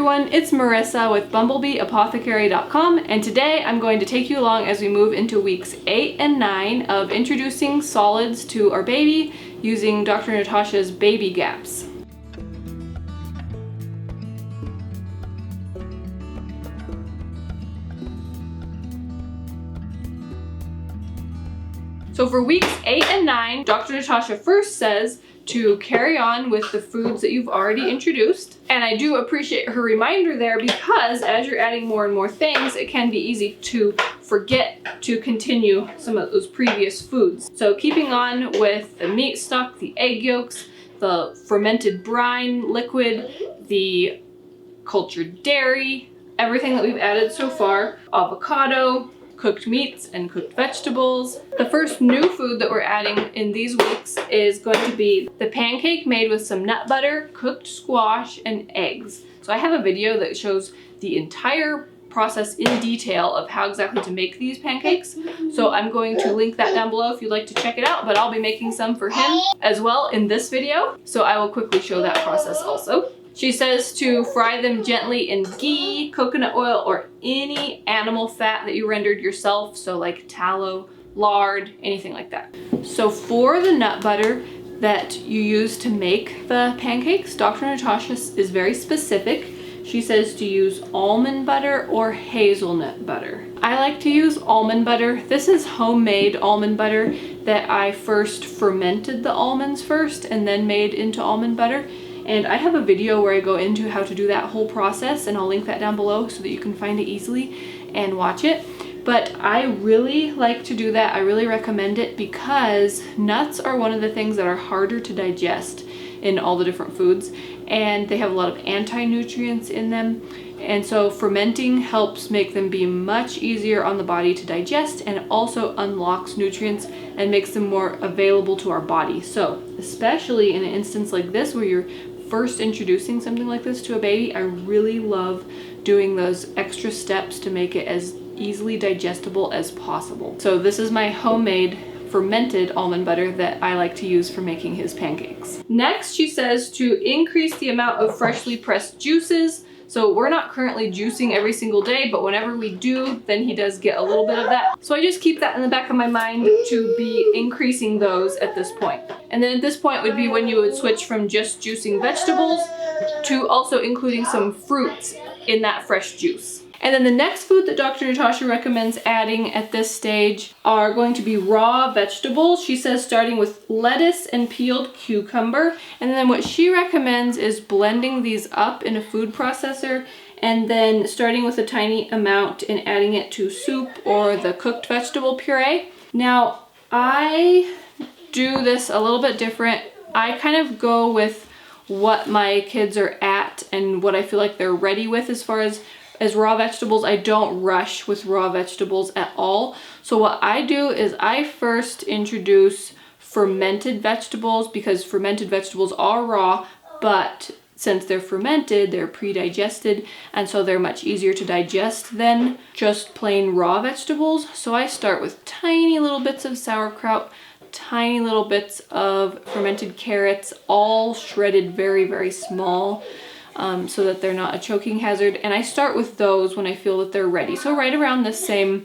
everyone, it's Marissa with BumblebeeApothecary.com, and today I'm going to take you along as we move into weeks 8 and 9 of introducing solids to our baby using Dr. Natasha's baby gaps. So for weeks 8 and 9, Dr. Natasha first says to carry on with the foods that you've already introduced. And I do appreciate her reminder there because as you're adding more and more things, it can be easy to forget to continue some of those previous foods. So keeping on with the meat stock, the egg yolks, the fermented brine liquid, the cultured dairy, everything that we've added so far, avocado, cooked meats and cooked vegetables. The first new food that we're adding in these weeks is going to be the pancake made with some nut butter, cooked squash, and eggs. So I have a video that shows the entire process in detail of how exactly to make these pancakes. So I'm going to link that down below if you'd like to check it out, but I'll be making some for him as well in this video. So I will quickly show that process also. She says to fry them gently in ghee, coconut oil, or any animal fat that you rendered yourself, so like tallow, lard, anything like that. So for the nut butter that you use to make the pancakes, Dr. Natasha is very specific. She says to use almond butter or hazelnut butter. I like to use almond butter. This is homemade almond butter that I first fermented the almonds first and then made into almond butter. And I have a video where I go into how to do that whole process, and I'll link that down below so that you can find it easily and watch it. But I really like to do that. I really recommend it because nuts are one of the things that are harder to digest in all the different foods, and they have a lot of anti-nutrients in them. And so fermenting helps make them be much easier on the body to digest, and it also unlocks nutrients and makes them more available to our body. So especially in an instance like this where you're first introducing something like this to a baby, I really love doing those extra steps to make it as easily digestible as possible. So this is my homemade fermented almond butter that I like to use for making his pancakes. Next, she says to increase the amount of freshly pressed juices. So we're not currently juicing every single day, but whenever we do, then he does get a little bit of that. So I just keep that in the back of my mind to be increasing those at this point. And then at this point would be when you would switch from just juicing vegetables to also including some fruits in that fresh juice. And then the next food that Dr. Natasha recommends adding at this stage are going to be raw vegetables. She says starting with lettuce and peeled cucumber. And then what she recommends is blending these up in a food processor and then starting with a tiny amount and adding it to soup or the cooked vegetable puree. Now, I do this a little bit different. I kind of go with what my kids are at and what I feel like they're ready with as far as raw vegetables. I don't rush with raw vegetables at all. So what I do is I first introduce fermented vegetables because fermented vegetables are raw, but since they're fermented, they're pre-digested, and so they're much easier to digest than just plain raw vegetables. So I start with tiny little bits of sauerkraut, tiny little bits of fermented carrots, all shredded very, very small. So that they're not a choking hazard. And I start with those when I feel that they're ready. So right around the same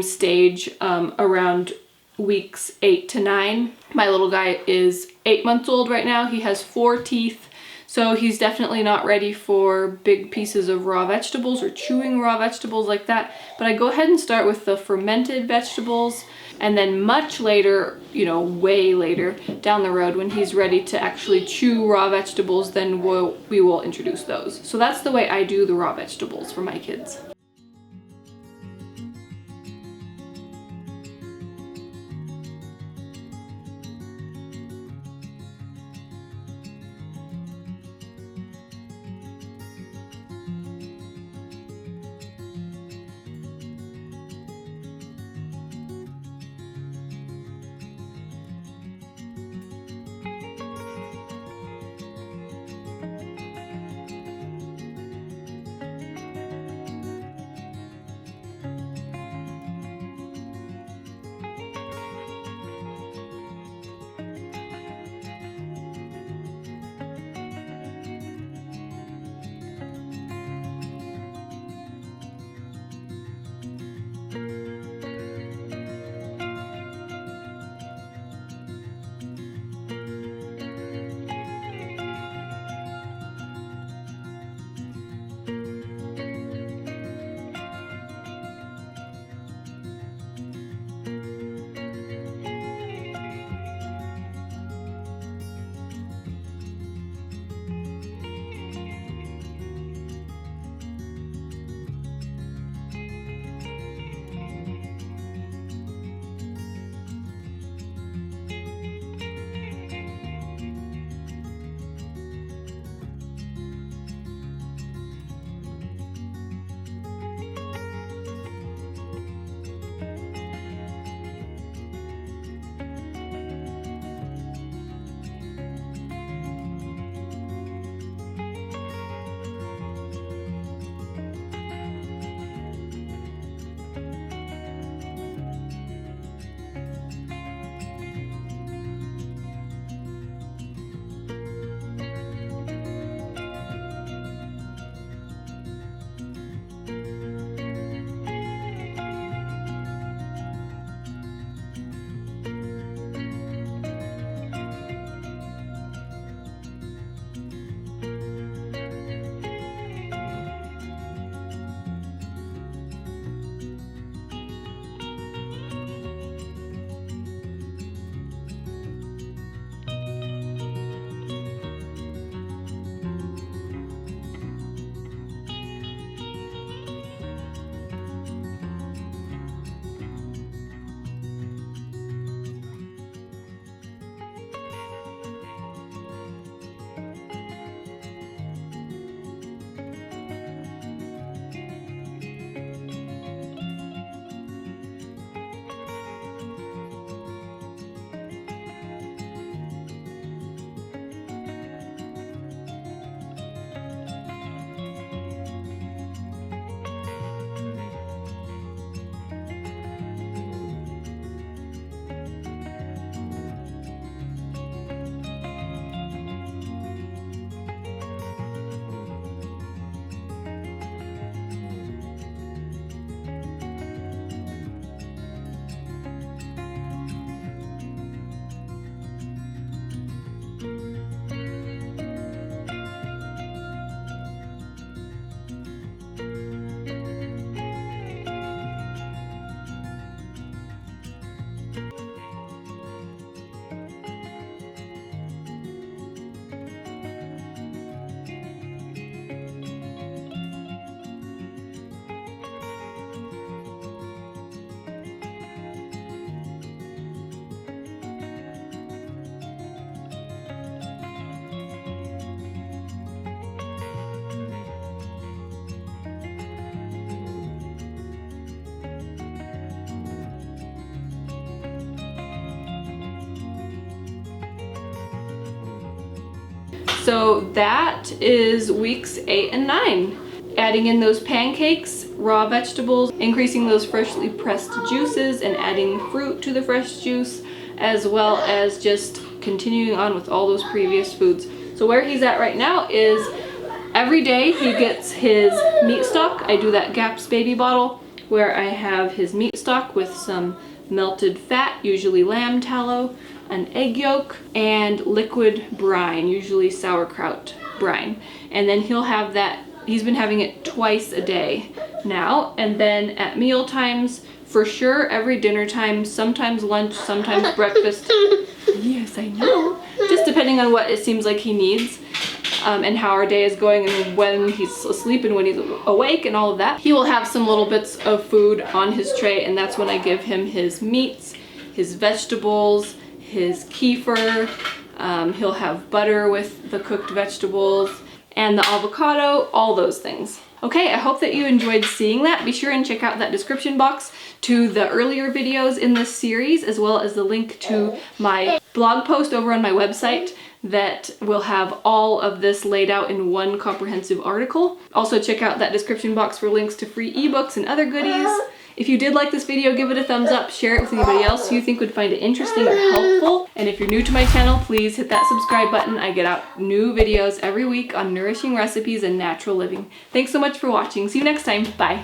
stage, around weeks 8 to 9. My little guy is 8 months old right now. He has 4 teeth. So he's definitely not ready for big pieces of raw vegetables or chewing raw vegetables like that. But I go ahead and start with the fermented vegetables. And then much later, you know, way later down the road when he's ready to actually chew raw vegetables, then we will introduce those. So that's the way I do the raw vegetables for my kids. So that is weeks 8 and 9. Adding in those pancakes, raw vegetables, increasing those freshly pressed juices, and adding fruit to the fresh juice, as well as just continuing on with all those previous foods. So where he's at right now is every day he gets his meat stock. I do that GAPS baby bottle where I have his meat stock with some melted fat, usually lamb tallow, an egg yolk, and liquid brine, usually sauerkraut brine. And then he'll have that, he's been having it twice a day now. And then at meal times, for sure, every dinner time, sometimes lunch, sometimes breakfast. Yes, I know. Just depending on what it seems like he needs. And how our day is going and when he's asleep and when he's awake and all of that. He will have some little bits of food on his tray, and that's when I give him his meats, his vegetables, his kefir. He'll have butter with the cooked vegetables and the avocado, all those things. Okay, I hope that you enjoyed seeing that. Be sure and check out that description box to the earlier videos in this series, as well as the link to my blog post over on my website that will have all of this laid out in one comprehensive article. Also check out that description box for links to free ebooks and other goodies. If you did like this video, give it a thumbs up, share it with anybody else who you think would find it interesting or helpful. And if you're new to my channel, please hit that subscribe button. I get out new videos every week on nourishing recipes and natural living. Thanks so much for watching. See you next time. Bye.